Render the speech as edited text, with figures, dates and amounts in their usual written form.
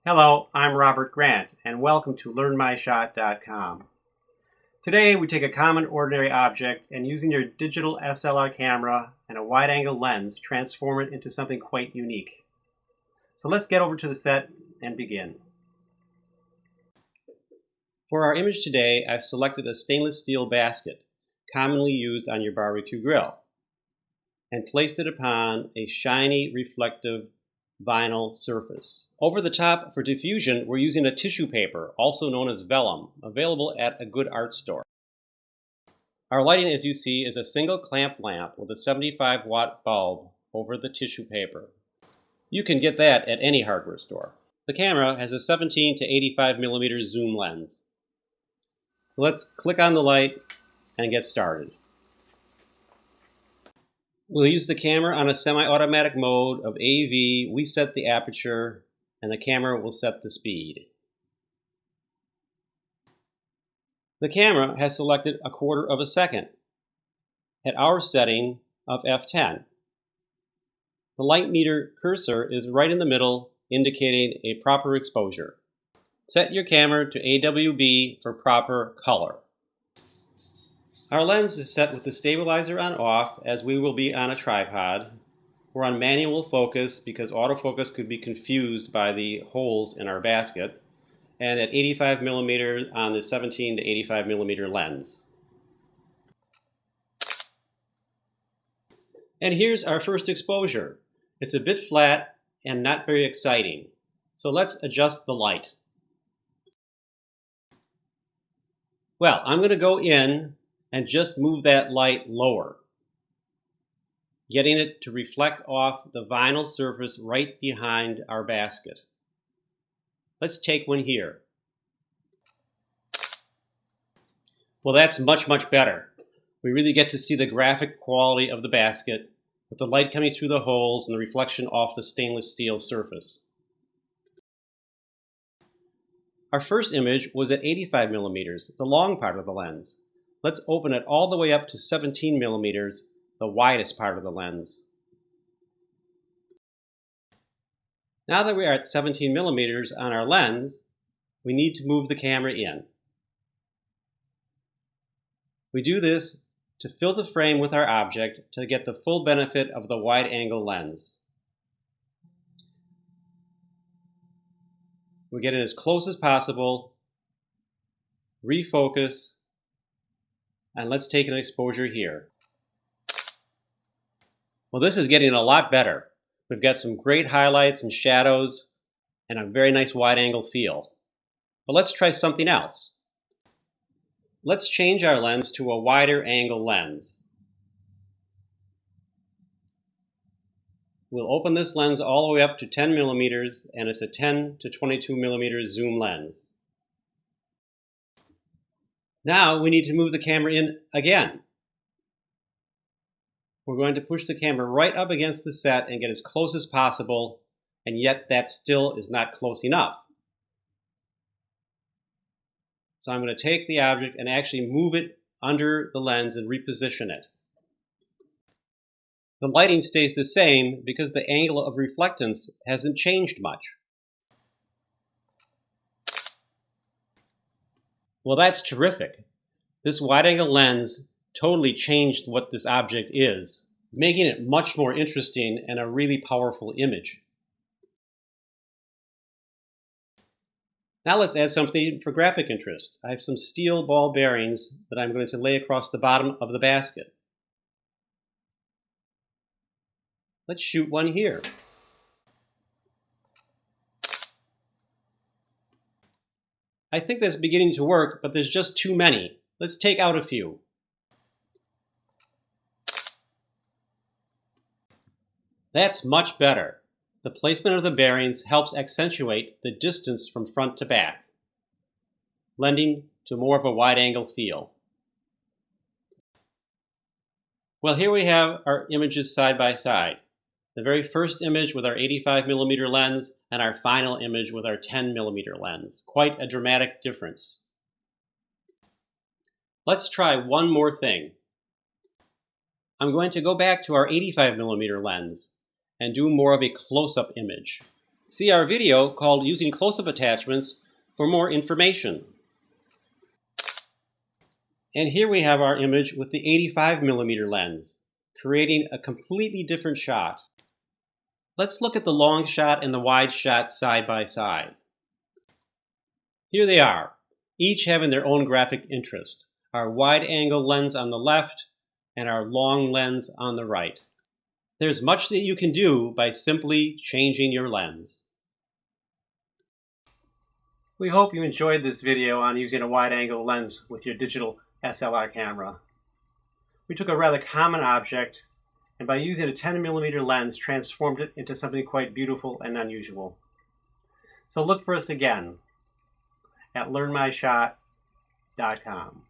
Hello, I'm Robert Grant, and welcome to LearnMyShot.com. Today we take a common ordinary object and using your digital SLR camera and a wide-angle lens, transform it into something quite unique. So let's get over to the set and begin. For our image today, I've selected a stainless steel basket, commonly used on your barbecue grill, and placed it upon a shiny, reflective vinyl surface. Over the top for diffusion, we're using a tissue paper, also known as vellum, available at a good art store. Our lighting, as you see, is a single clamp lamp with a 75-watt bulb over the tissue paper. You can get that at any hardware store. The camera has a 17 to 85 millimeter zoom lens. So let's click on the light and get started. We'll use the camera on a semi-automatic mode of AV. We set the aperture and the camera will set the speed. The camera has selected a quarter of a second at our setting of f10. The light meter cursor is right in the middle, indicating a proper exposure. Set your camera to AWB for proper color. Our lens is set with the stabilizer on off, as we will be on a tripod. We're on manual focus because autofocus could be confused by the holes in our basket, and at 85 millimeters on the 17 to 85 millimeter lens. And here's our first exposure. It's a bit flat and not very exciting. So let's adjust the light. Well, I'm going to go in and just move that light lower, getting it to reflect off the vinyl surface right behind our basket. Let's take one here. Well, that's much better. We really get to see the graphic quality of the basket with the light coming through the holes and the reflection off the stainless steel surface. Our first image was at 85 millimeters, the long part of the lens. Let's open it all the way up to 17 millimeters, the widest part of the lens. Now that we are at 17 millimeters on our lens, we need to move the camera in. We do this to fill the frame with our object to get the full benefit of the wide-angle lens. We get it as close as possible, refocus, and let's take an exposure here. Well, this is getting a lot better. We've got some great highlights and shadows and a very nice wide-angle feel. But let's try something else. Let's change our lens to a wider angle lens. We'll open this lens all the way up to 10 millimeters, and it's a 10 to 22 millimeter zoom lens. Now we need to move the camera in again. We're going to push the camera right up against the set and get as close as possible, and yet that still is not close enough. So I'm going to take the object and actually move it under the lens and reposition it. The lighting stays the same because the angle of reflectance hasn't changed much. Well, that's terrific. This wide-angle lens totally changed what this object is, making it much more interesting and a really powerful image. Now let's add something for graphic interest. I have some steel ball bearings that I'm going to lay across the bottom of the basket. Let's shoot one here. I think that's beginning to work, but there's just too many. Let's take out a few. That's much better. The placement of the bearings helps accentuate the distance from front to back, lending to more of a wide-angle feel. Well, here we have our images side by side. The very first image with our 85 millimeter lens and our final image with our 10 millimeter lens. Quite a dramatic difference. Let's try one more thing. I'm going to go back to our 85 millimeter lens and do more of a close-up image. See our video called Using Close-Up Attachments for more information. And here we have our image with the 85mm lens, creating a completely different shot. Let's look at the long shot and the wide shot side by side. Here they are, each having their own graphic interest. Our wide-angle lens on the left and our long lens on the right. There's much that you can do by simply changing your lens. We hope you enjoyed this video on using a wide-angle lens with your digital SLR camera. We took a rather common object and by using a 10mm lens transformed it into something quite beautiful and unusual. So look for us again at learnmyshot.com.